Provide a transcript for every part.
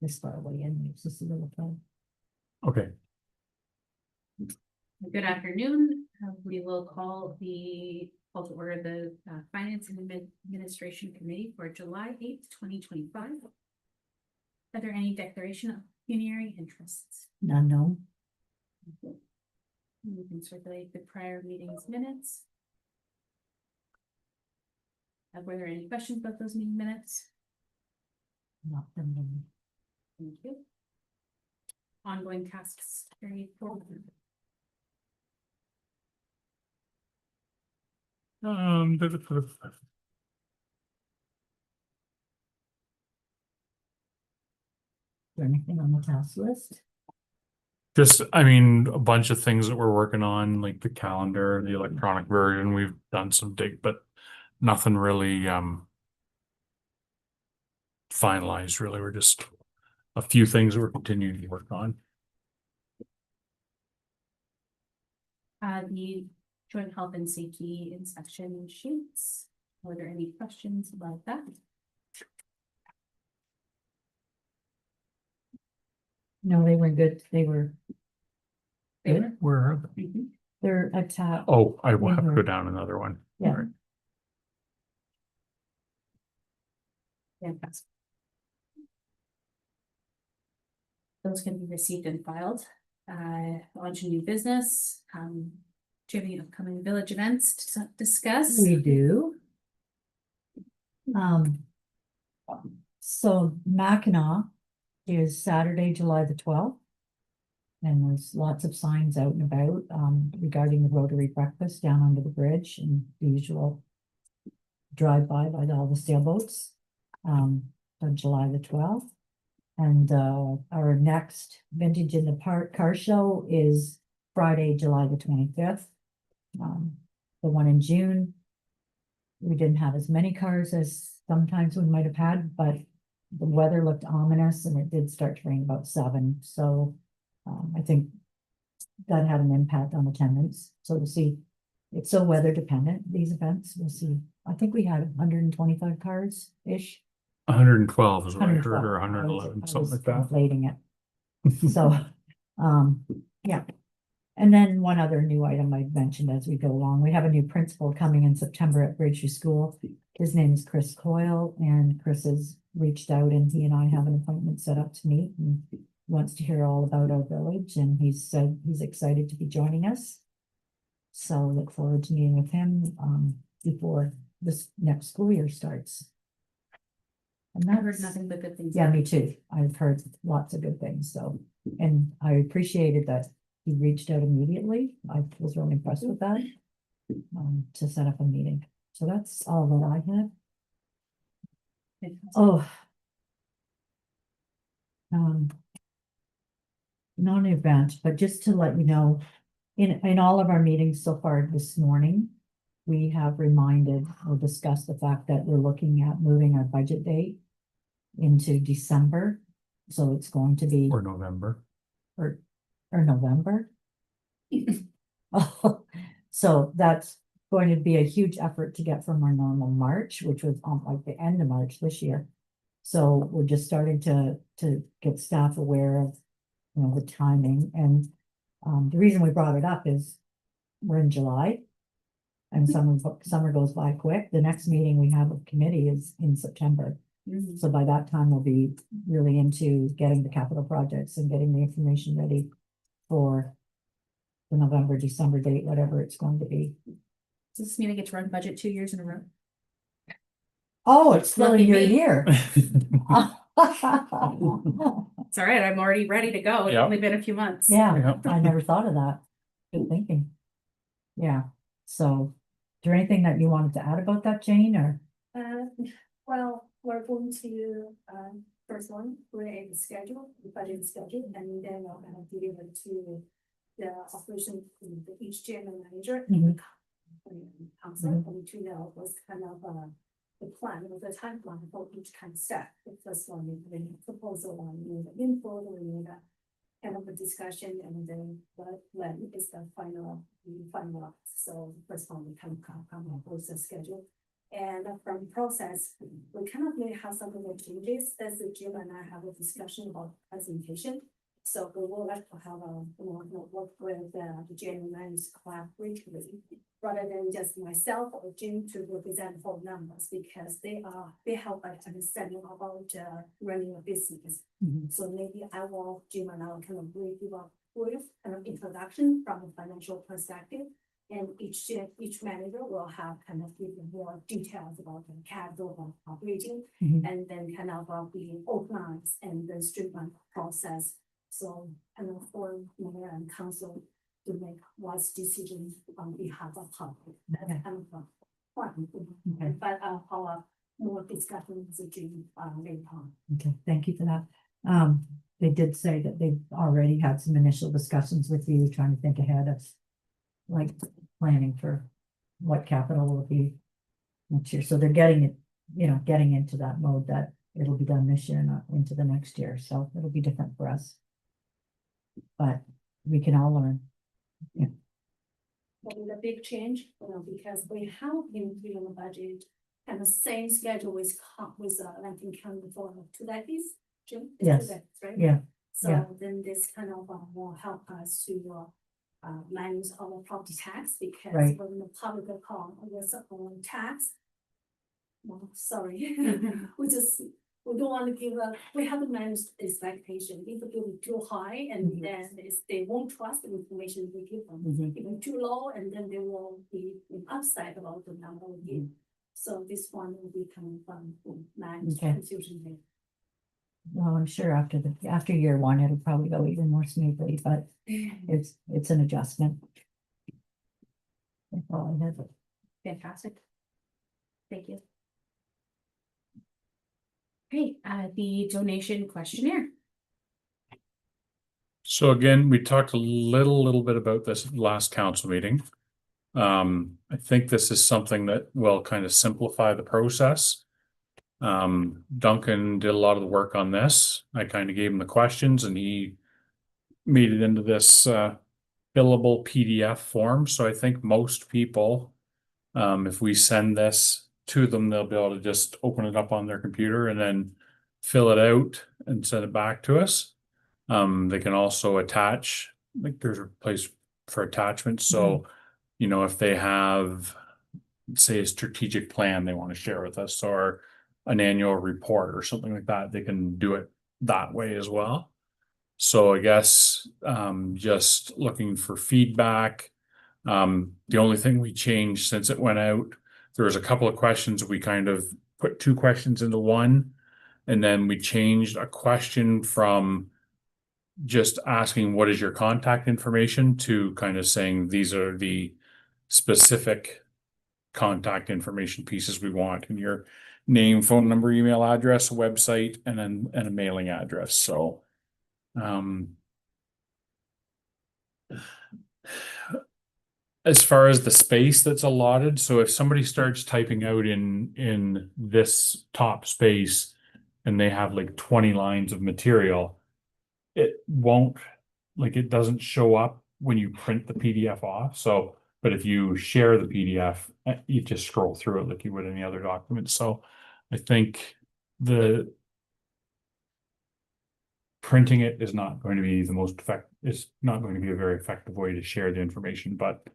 This far away anyways, this is a little fun. Okay, Good afternoon. We will call to order the Finance and Administration Committee for July 8th, 2025. Are there any declaration of pecuniary interests? None, no. We can circulate the prior meeting's minutes. Were there any questions about those meeting minutes? Not from them. Thank you. Ongoing tasks carried forward. Is there anything on the task list? just, I mean, a bunch of things that we're working on, like the calendar, the electronic version, we've done some but nothing really, finalized, really. We're just a few things we're continuing to work on. The joint health and safety inspection sheets. Were there any questions about that? No, they were good. They were. They Good. were. Where? They're a tab. Oh, I will have to go down another one. Yeah. All right. Fantastic. Those can be received and filed. On to new business. Do you have any upcoming village events to discuss? We do. So Mackinac is Saturday, July the 12th. And there's lots of signs out and about regarding the Rotary breakfast down under the bridge and the usual drive-by all the sailboats on July the 12th. And our next Vintage in the Park car show is Friday, July the 25th. The one in June, we didn't have as many cars as sometimes we might have had, but the weather looked ominous and it did start to rain about 7. So I think that had an impact on attendance. So we'll see. It's so weather dependent, these events. We'll see. I think we had 125 cars-ish. 112 is what I heard, 112. or I 111, was something like that. inflating it. So, yeah. And then one other new item I mentioned as we go along, we have a new principal coming in September at Bridgeview School. His name is Chris Coyle, and Chris has reached out and he and I have an appointment set up to meet and wants to hear all about our village, and he said he's excited to be joining us. So look forward to meeting with him before this next school year starts. And I've heard that's nothing but good things. yeah, me too. I've heard lots of good things. So, and I appreciated that he reached out immediately. I was really impressed with that to set up a meeting. So that's all that I had. Oh, not an event, but just to let you know, in all of our meetings so far this morning, we have reminded or discussed the fact that we're looking at moving our budget date into December. So it's going to be Or November. or November. Oh, so that's going to be a huge effort to get from our normal March, which was on like the end of March this year. So we're just starting to get staff aware of, you know, the timing. And the reason we brought it up is we're in July and summer goes by quick. The next meeting we have with committee is in September. Mhm. So by that time, we'll be really into getting the capital projects and getting the information ready for the November, December date, whatever it's going to be. Does this mean I get to run budget 2 years in a row? Oh, it's still in Lucky your me. year. It's all right. I'm already ready to go. It's Yeah. only been a few months. Yeah, Yeah. I never thought of that. Good thinking. Yeah, so is there anything that you wanted to add about that, Jane, or? Well, we're going to, first one, create the schedule, the budget schedule, and then we're gonna deliver to the operation, each general manager. Mhm. Council, and to know what's kind of, the plan, with the timeline for each kind of step. The first one, we need proposal, we need the info, we need a kind of a discussion, and then when is the final, so the first one we come up with the schedule. And from process, we kind of may have some of the changes, as Jim and I have a discussion about presentation. So we would like to have a, work with the general manager collaboratively, rather than just myself or Jim to represent whole numbers, because they help us understanding about running a business. Mhm. So maybe Jim and I will kind of give a brief kind of introduction from a financial perspective. And each manager will have kind of give more details about the capital or operating, Mhm. and then kind of be organized and then streamline process. So kind of for mayor and council to make wise decisions on behalf of public. That's Okay. kind of one. Okay. But our more discussion with Jim later on. Okay, thank you for that. They did say that they've already had some initial discussions with you, trying to think ahead of like planning for what capital will be next year. So they're getting it, getting into that mode that it'll be done this year, not into the next year. So it'll be different for us. But we can all learn. But with a big change, because we have been doing the budget and the same schedule with Lincoln County for 2 decades. Jim? It's 2 Yes. decades, right? Yeah, So yeah. then this kind of will help us to manage our property tax, because Right. when the public call was on tax. Well, sorry, we don't want to give we haven't managed expectation, if it will be too high, and Mhm. then they won't trust the information we give them. Mhm. Even too low, and then they will be upside about the number we give. Mm-hmm. So this one will be coming from managed Okay. confusion there. Well, I'm sure after year one, it'll probably go even more smoothly, but it's an adjustment. That's all I had. Fantastic. Thank you. Okay, the donation questionnaire. So again, we talked a little bit about this at the last council meeting. I think this is something that will kind of simplify the process. Duncan did a lot of the work on this. I kind of gave him the questions and he made it into this fillable PDF form. So I think most people, if we send this to them, they'll be able to just open it up on their computer and then fill it out and send it back to us. They can also attach, like there's a place for attachments. So, if they have, say, a strategic plan they want to share with us or an annual report or something like that, they can do it that way as well. So I guess just looking for feedback. The only thing we changed since it went out, there was a couple of questions. We kind of put 2 questions into one, and then we changed a question from just asking what is your contact information to kind of saying these are the specific contact information pieces we want, and your name, phone number, email address, website, and then a mailing address. So as far as the space that's allotted, so if somebody starts typing out in this top space and they have like 20 lines of material, it won't, like, it doesn't show up when you print the PDF off. So, but if you share the PDF, you just scroll through it like you would any other document. So I think the printing it is not going to be the most effective, it's not going to be a very effective way to share the information, but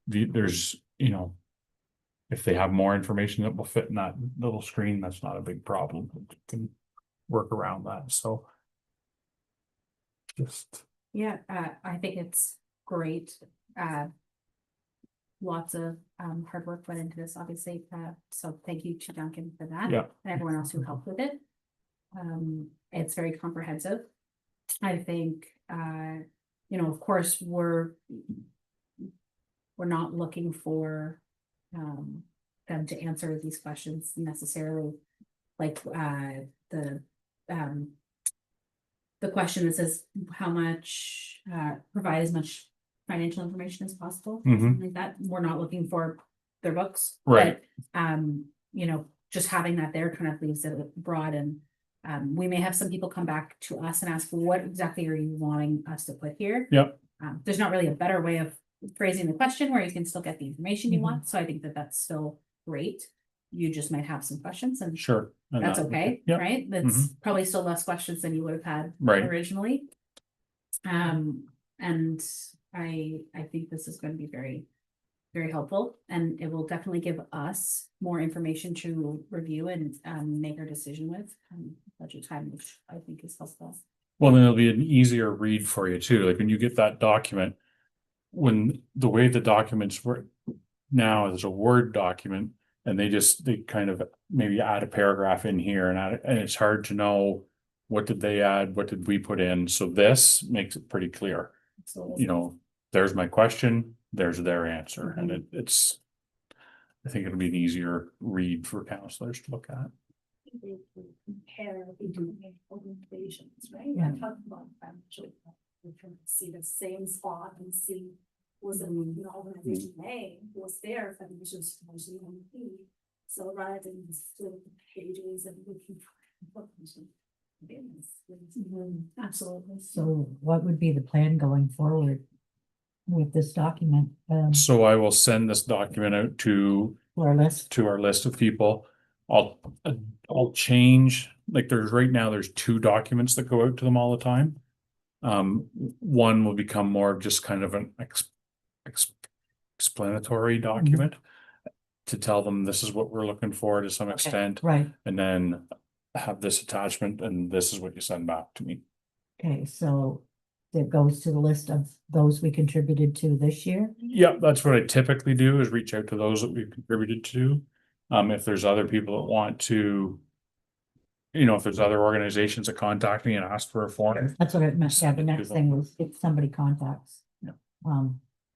there's, if they have more information that will fit in that little screen, that's not a big problem. You can work around that. So just. Yeah, I think it's great. Lots of hard work went into this, obviously. So thank you to Duncan for that. Yeah. And everyone else who helped with it. It's very comprehensive. I think, of course, we're not looking for them to answer these questions necessarily, like the question that says how much provide as much financial information as possible. Something like that. We're not looking for their books, Right. But just having that there kind of leaves it broad, and we may have some people come back to us and ask, what exactly are you wanting us to put here? Yep. There's not really a better way of phrasing the question where you can still get the information you want. So I think that that's still great. you just might have some questions and Sure. and that's that- okay, Yeah, right? That's probably still less questions than you would have had Right. originally. And I think this is going to be very, very helpful, and it will definitely give us more information to review and make our decision with budget time, which I think is helpful. well, then it'll be an easier read for you too, like when you get that document. When the way the documents work now is a Word document. And they kind of maybe add a paragraph in here and it's hard to know. What did they add? What did we put in? So this makes it pretty clear. So You know, there's my question, there's their answer, and it's. I think it'll be an easier read for counselors to look at. They can compare between organizations, right? Yeah. I talked about financial, we can see the same spot and see was it an organization A, was their financial situation on B. So rather than split the pages and looking for information. absolutely. So what would be the plan going forward with this document, So I will send this document out to for our list? our list of people. I'll change, like right now, there's 2 documents that go out to them all the time. One will become more of just kind of an explanatory document. To tell them this is what we're looking for to some extent, Right, and then have this attachment and this is what you send back to me. okay, so that goes to the list of those we contributed to this year? Yeah, that's what I typically do is reach out to those that we've contributed to. If there's other people that want to. If there's other organizations that contact me and ask for a form. That's what I meant, yeah, the next thing was if somebody contacts. Yeah.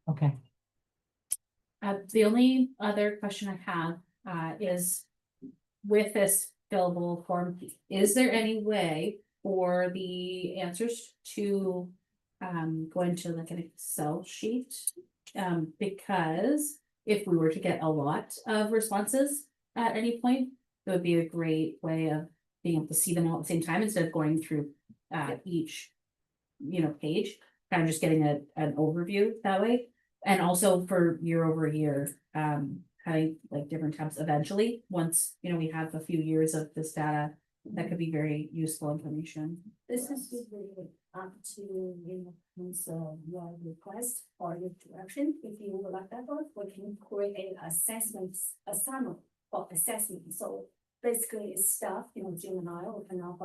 Okay, The only other question I have is with this fillable form, is there any way for the answers to go into like an Excel sheet? Because if we were to get a lot of responses at any point, it would be a great way of being able to see them all at the same time instead of going through each page, kind of just getting an overview that way. And also for year over year, having like different tabs eventually, once, we have a few years of this data, that could be very useful information. This is really up to, so your request or your direction, if you would like that one, we can create assessments, a summary for assessment, so basically it's stuff, Jim and I will kind of,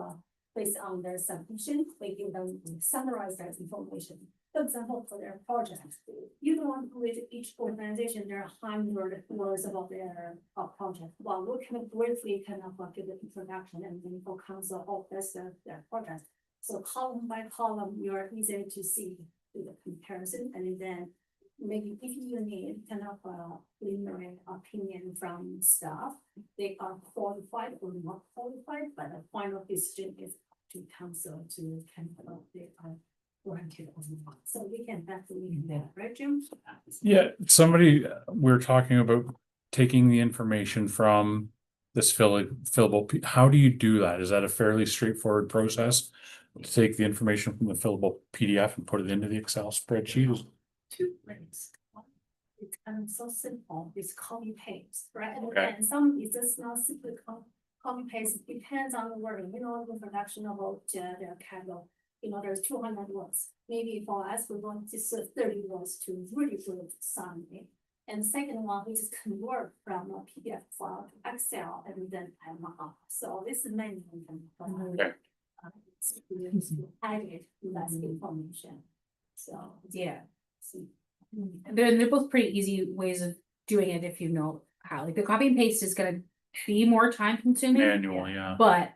based on their submission, we give them, summarize that information. For example, for their project, you don't want to read each organization, there are 100 words about their project. Well, we can briefly kind of give the introduction and then for council, oh, that's their project. So column by column, you're easier to see the comparison, and then maybe if you need kind of a preliminary opinion from staff, they are qualified or not qualified, but the final decision is to council to kind of they are warranted or not. So we can definitely do that, right, Jim? Yeah, we're talking about taking the information from this fillable. How do you do that? Is that a fairly straightforward process? To take the information from the fillable PDF and put it into the Excel spreadsheet? 2 ways. It's so simple, it's copy paste, right? Okay. And some is just not simply copy paste, it depends on the wording, the production about their catalog. There's 200 words, maybe for us, we want just 30 words to really put something. And the second one, we just convert from a PDF file to Excel and then up. So this is mainly Okay. added less information. So Yeah. see. They're both pretty easy ways of doing it if you know how. Like the copy and paste is gonna be more time consuming, Manual, yeah. but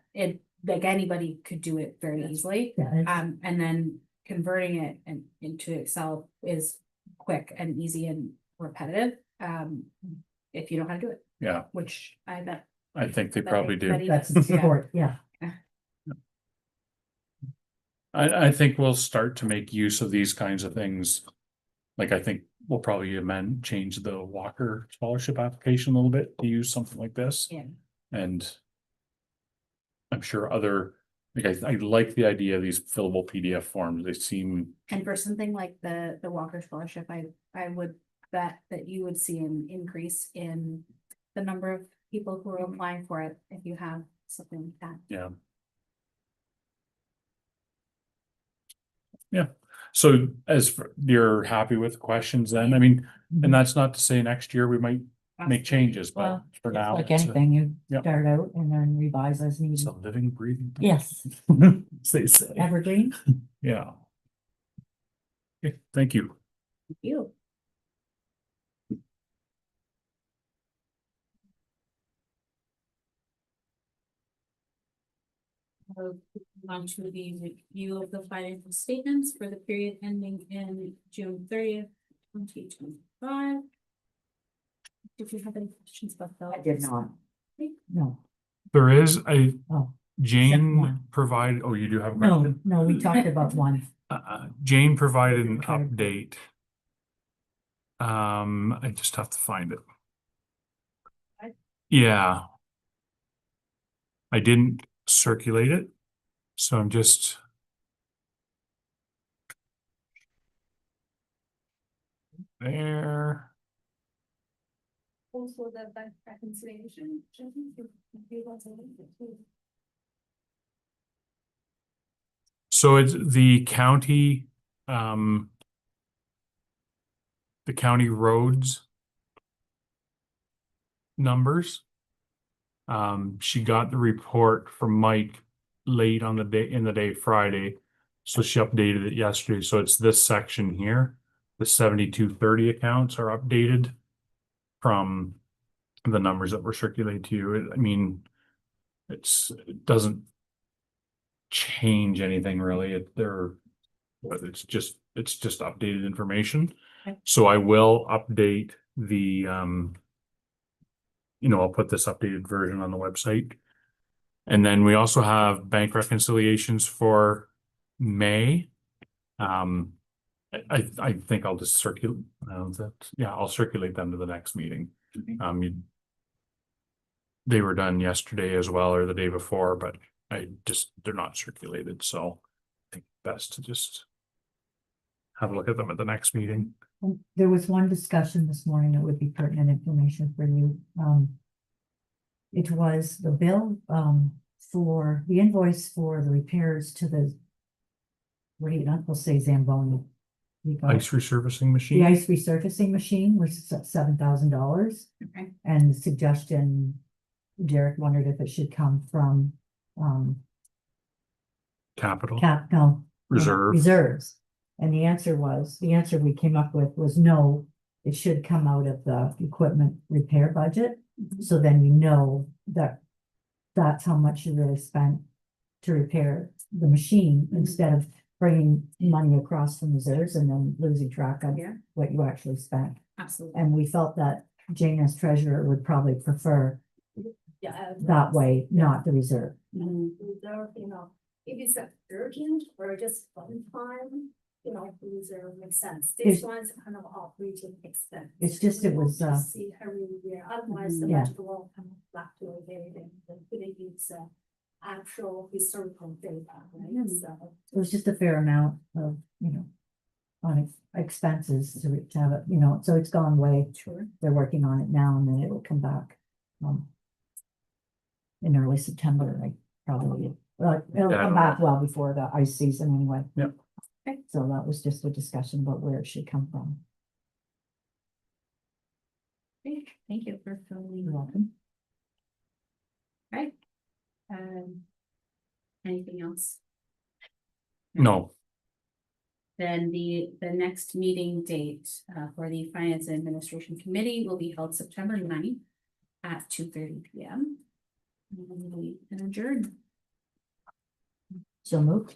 like anybody could do it very easily. yeah, it's- And then converting it into Excel is quick and easy and repetitive. If you know how to do it, Yeah, which I bet. I think they that probably do. everybody that's the does, yeah. support, yeah. I think we'll start to make use of these kinds of things. Like, I think we'll probably change the Walker scholarship application a little bit to use something like this. Yeah. And I'm sure I like the idea of these fillable PDF forms. They seem, And for something like the Walker Scholarship, I would bet that you would see an increase in the number of people who are applying for it, if you have something like that. Yeah. Yeah, so you're happy with the questions then? I mean, and that's not to say next year we might make changes, but Well, for it's now. like it's a- anything, you Yep. start out and then revise as It's needed. a living, breathing. thing. Yes, As they say, evergreen. yeah. Okay, thank you. Thank you. On to the review of the financial statements for the period ending in June 30th, 2025. Did you have any questions about that? I did not. No, There is a oh, Jane one. provided, oh, you do have a no, question? no, we talked about one. Jane provided an Okay. update. I just have to find it. Yeah. I didn't circulate it, so I'm just. There. Also the bank reconciliation. So it's the county, the county roads numbers. She got the report from Mike late on the day Friday. So she updated it yesterday. So it's this section here. The 7230 accounts are updated from the numbers that were circulated to you. I mean, it doesn't change anything really. It's just updated information. Okay. So I will update the I'll put this updated version on the website. And then we also have bank reconciliations for May. I think I'll just circulate, I'll circulate them to the next meeting. Okay. They were done yesterday as well, or the day before, but they're not circulated, so I think best to just have a look at them at the next meeting. There was one discussion this morning that would be pertinent information for you. It was the bill, for the invoice for the repairs to the, what do you not, we'll say Zamboni. We got Ice resurfacing the machine, ice resurfacing machine was $7,000. Okay. And the suggestion, Derek wondered if it should come from, capital, no, reserve. reserves. And the answer we came up with was no, it should come out of the equipment repair budget. So then you know that that's how much you really spent to repair the machine instead of bringing money across from reserves and then losing track of Yeah. what you actually spent. Absolutely. And we felt that Jane as treasurer would probably prefer Yeah. that way, not the reserve. Mhm. Reserve, if it's urgent or just one time, reserve makes sense. This It's- one's kind of operating expense. It's just, it was, See every year, otherwise the Yeah. budget will kind of fluctuate and really needs actual historical data, right? So. it was just a fair amount of, on expenses to have it, so it's gone way. Sure. They're working on it now and then it will come back. In early September, like probably, it'll Yeah. come back well before the ice season anyway. Yep. Okay. So that was just a discussion about where it should come from. Okay, thank you for filling. You're welcome. Okay. Anything else? No, Then the next meeting date for the Finance and Administration Committee will be held September 9th at 2:30 p.m. And we can adjourn. So moved.